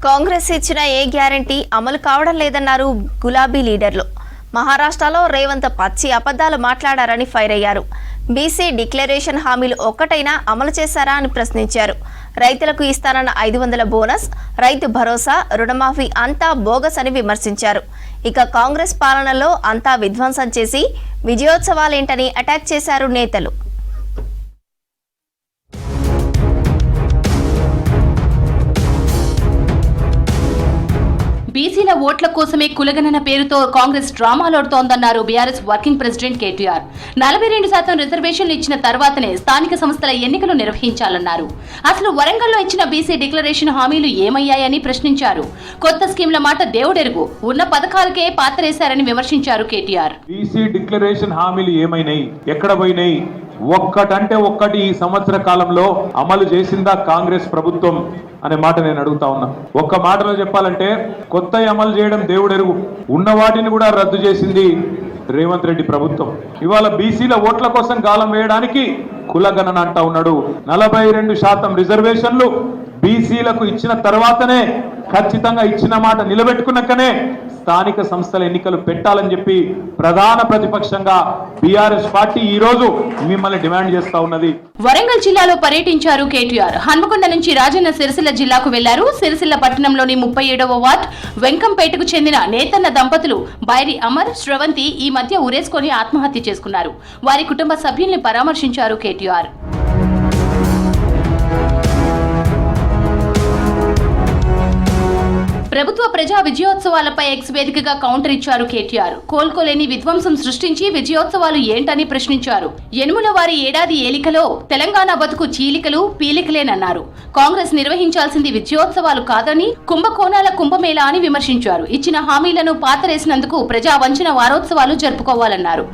కాంగ్రెస్ ఇచ్చిన ఏ గ్యారంటీ అమలు కావడం లేదన్నారు గులాబీ లీడర్లు. మహారాష్ట్రలో రేవంత్ పచ్చి అబద్ధాలు మాట్లాడారని ఫైర్ అయ్యారు. బీసీ డిక్లరేషన్ హామీలు ఒక్కటైనా అమలు చేశారా అని ప్రశ్నించారు. రైతులకు ఇస్తానన్న 500 బోనస్, రైతు భరోసా, రుణమాఫీ అంతా బోగస్ అని విమర్శించారు. ఇక కాంగ్రెస్ పాలనలో అంతా విధ్వంసం చేసి విజయోత్సవాలేంటని అటాక్ చేశారు నేతలు. బీసీల ఓట్ల కోసమే కులగణన పేరుతో కాంగ్రెస్ డ్రామాలాడుతోందన్నారు బీఆర్ఎస్ వర్కింగ్ ప్రెసిడెంట్ కేటీఆర్. 42% రిజర్వేషన్లు ఇచ్చిన తర్వాతనే స్థానిక సంస్థల ఎన్నికలు నిర్వహించాలన్నారు. అసలు వరంగల్లో ఇచ్చిన బీసీ డిక్లరేషన్ హామీలు ఏమయ్యాయని ప్రశ్నించారు. కొత్త స్కీమ్ల మాట దేవుడెరుగు, ఉన్న పథకాలకే పాత్రేశారని విమర్శించారు కేటీఆర్. బీసీ డిక్లరేషన్ హామీలు ఏమైనాయి, ఎక్కడ పోయినాయి, ఒక్కటంటే ఒక్కటి ఈ సంవత్సర కాలంలో అమలు చేసిందా కాంగ్రెస్ ప్రభుత్వం అనే మాట నేను అడుగుతా ఉన్నా. ఒక్క మాటలో చెప్పాలంటే కొత్త అమలు చేయడం దేవుడెరుగు, ఉన్న వాటిని కూడా రద్దు చేసింది రేవంత్ రెడ్డి ప్రభుత్వం. ఇవాళ బీసీల ఓట్ల కోసం గాలం వేయడానికి కులగణన అంటా ఉన్నాడు. 42% రిజర్వేషన్లు బీసీలకు ఇచ్చిన తర్వాతనే, ఖచ్చితంగా ఇచ్చిన మాట నిలబెట్టుకున్నాకనే స్థానిక సంస్థల ఎన్నికలు పెట్టాలని చెప్పి ప్రధాన ప్రతిపక్షంగా బీఆర్ఎస్ పార్టీ ఈ రోజు మిమ్మల్ని డిమాండ్ చేస్తా ఉన్నది. వరంగల్ జిల్లాలో పర్యటించారు కేటీఆర్. హన్మకొండ నుంచి రాజన్న సిరిసిల్ల జిల్లాకు వెళ్లారు. సిరిసిల్ల పట్టణంలోని 37వ వార్డ్ వెంకంపేటకు చెందిన నేతన్న దంపతులు బైరి అమర్, శ్రవంతి ఈ మధ్య ఉరేసుకొని ఆత్మహత్య చేసుకున్నారు. వారి కుటుంబ సభ్యుల్ని పరామర్శించారు కేటీఆర్. ప్రభుత్వ ప్రజా విజయోత్సవాలపై ఎక్స్ వేదికగా కౌంటర్ ఇచ్చారు కేటీఆర్. కోలుకోలేని విధ్వంసం సృష్టించి విజయోత్సవాలు ఏంటని ప్రశ్నించారు. యనుమల వారి ఏడాది ఏలికలో తెలంగాణ బతుకు చీలికలు పీలికలేనన్నారు. కాంగ్రెస్ నిర్వహించాల్సింది విజయోత్సవాలు కాదని, కుంభకోణాల కుంభమేళా అని విమర్శించారు. ఇచ్చిన హామీలను పాతరేసినందుకు ప్రజా వంచన వారోత్సవాలు జరుపుకోవాలన్నారు.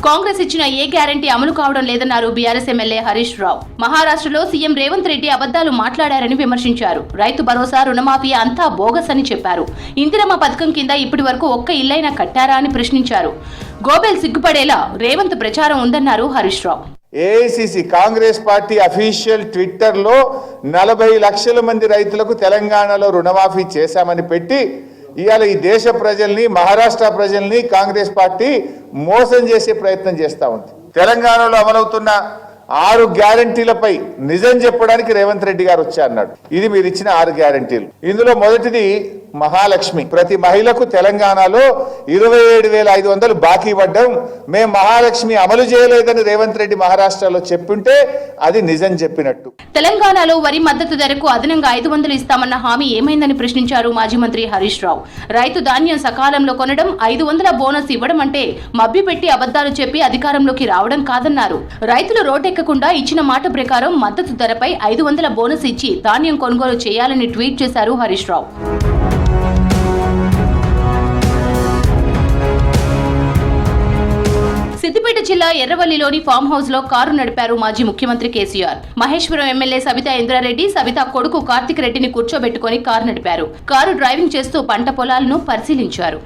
కాంగ్రెస్ ఇచ్చిన ఏ గ్యారంటీ అమలు కావడం లేదన్నారు బీఆర్ఎస్ ఎమ్మెల్యే హరీష్ రావు. మహారాష్ట్రలో సీఎం రేవంత్ రెడ్డి అబద్దాలు మాట్లాడారని విమర్శించారు. రైతు భరోసా, రుణమాఫీ అంతా బోగస్ అని చెప్పారు. ఇందిరమ్మ పథకం కింద ఇప్పటి వరకు ఒక్క ఇల్లైనా కట్టారా అని ప్రశ్నించారు. గోబెల్ సిగ్గుపడేలా రేవంత్ ప్రచారం ఉందన్నారు Harish Rao. AICC Congress party official Twitter లో 40 లక్షల మంది రైతులకు తెలంగాణలో రుణమాఫీ చేశామని పెట్టి ఇవాళ ఈ దేశ ప్రజల్ని, మహారాష్ట్ర ప్రజల్ని కాంగ్రెస్ పార్టీ మోసం చేసే ప్రయత్నం చేస్తూ ఉంది. తెలంగాణలో అమలవుతున్న 6 గ్యారంటీలపై నిజం చెప్పడానికి రేవంత్ రెడ్డి గారు వచ్చారన్నాడు. ఇది మీరు ఇచ్చిన 6 గ్యారంటీలు. ఇందులో మొదటిది మహాలక్ష్మి. ప్రతి మహిళకు తెలంగాణలో 27,500 బాకీ పడ్డం. మేము మహాలక్ష్మి అమలు చేయలేదని రేవంత్ రెడ్డి మహారాష్ట్రలో చెప్పుంటే అది నిజం చెప్పినట్టు. తెలంగాణలో వరి మద్దతు ధరకు అదనంగా 500 ఇస్తామన్న హామీ ఏమైందని ప్రశ్నించారు మాజీ మంత్రి హరీష్ రావు. రైతు ధాన్యం సకాలంలో కొనడం, 500 బోనస్ ఇవ్వడం అంటే మభ్యపెట్టి అబద్దాలు చెప్పి అధికారంలోకి రావడం కాదన్నారు. రైతులు రోడ్డెక్కకుండా ఇచ్చిన మాట ప్రకారం మద్దతు ధరపై 500 బోనస్ ఇచ్చి ధాన్యం కొనుగోలు చేయాలని ట్వీట్ చేశారు హరీష్ రావు. సిద్దిపేట జిల్లా ఎర్రవల్లిలోని ఫామ్ హౌస్ లో కారు నడిపారు మాజీ ముఖ్యమంత్రి కేసీఆర్. మహేశ్వరం ఎమ్మెల్యే సబితా ఇంద్రారెడ్డి, సబితా కొడుకు కార్తిక్ రెడ్డిని కూర్చోబెట్టుకుని కారు నడిపారు. కారు డ్రైవింగ్ చేస్తూ పంట పొలాలను పరిశీలించారు.